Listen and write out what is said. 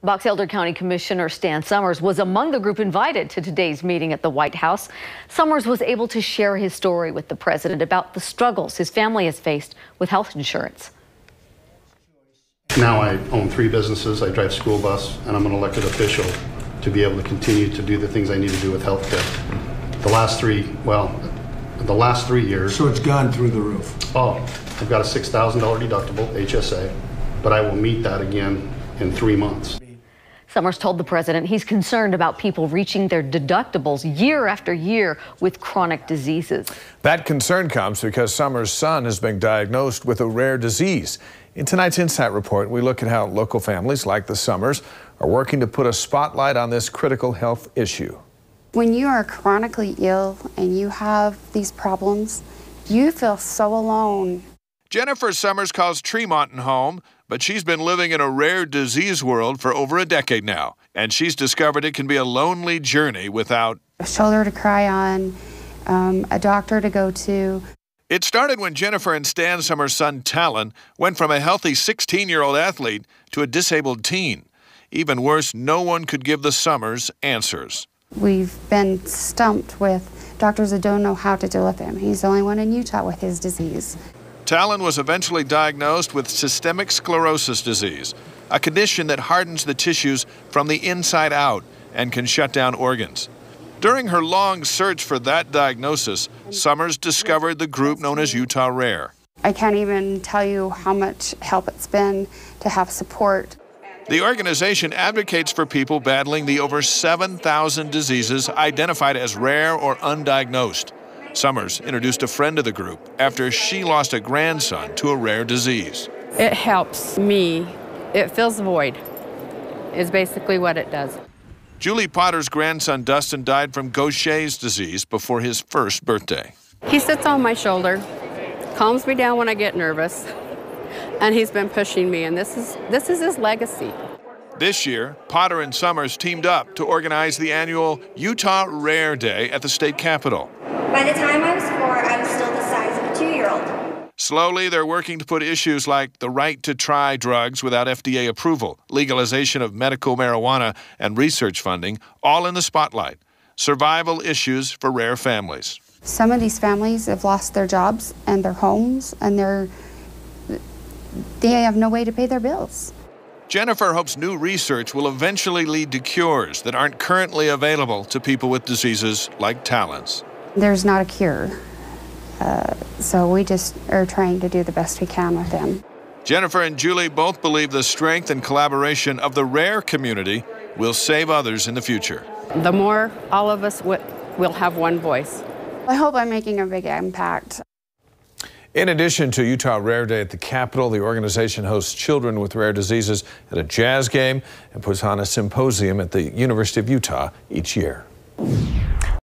Box Elder County Commissioner Stan Summers was among the group invited to today's meeting at the White House. Summers was able to share his story with the president about the struggles his family has faced with health insurance. Now I own 3 businesses, I drive school bus, and I'm an elected official to be able to continue to do the things I need to do with healthcare. The last 3 years. So it's gone through the roof. Oh, I've got a $6,000 deductible, HSA, but I will meet that again in 3 months. Summers told the president he's concerned about people reaching their deductibles year after year with chronic diseases. That concern comes because Summers' son has been diagnosed with a rare disease. In tonight's Insight Report, we look at how local families like the Summers are working to put a spotlight on this critical health issue. When you are chronically ill and you have these problems, you feel so alone. Jennifer Summers calls Tremont home, but she's been living in a rare disease world for over a decade now, and she's discovered it can be a lonely journey without a shoulder to cry on, a doctor to go to. It started when Jennifer and Stan Summers' son Talon went from a healthy 16-year-old athlete to a disabled teen. Even worse, no one could give the Summers answers. We've been stumped with doctors that don't know how to deal with him. He's the only one in Utah with his disease. Talon was eventually diagnosed with systemic sclerosis disease, a condition that hardens the tissues from the inside out and can shut down organs. During her long search for that diagnosis, Summers discovered the group known as Utah Rare. I can't even tell you how much help it's been to have support. The organization advocates for people battling the over 7,000 diseases identified as rare or undiagnosed. Summers introduced a friend to the group after she lost a grandson to a rare disease. It helps me. It fills the void, is basically what it does. Julie Potter's grandson Dustin died from Gaucher's disease before his first birthday. He sits on my shoulder, calms me down when I get nervous, and he's been pushing me, and this is his legacy. This year, Potter and Summers teamed up to organize the annual Utah Rare Day at the state capitol. By the time I was 4, I was still the size of a 2-year-old. Slowly, they're working to put issues like the right to try drugs without FDA approval, legalization of medical marijuana, and research funding, all in the spotlight. Survival issues for rare families. Some of these families have lost their jobs and their homes, and they have no way to pay their bills. Jennifer hopes new research will eventually lead to cures that aren't currently available to people with diseases like Talon's. There's not a cure, so we just are trying to do the best we can with them. Jennifer and Julie both believe the strength and collaboration of the rare community will save others in the future. The more all of us will have one voice. I hope I'm making a big impact. In addition to Utah Rare Day at the Capitol, the organization hosts children with rare diseases at a jazz game and puts on a symposium at the University of Utah each year.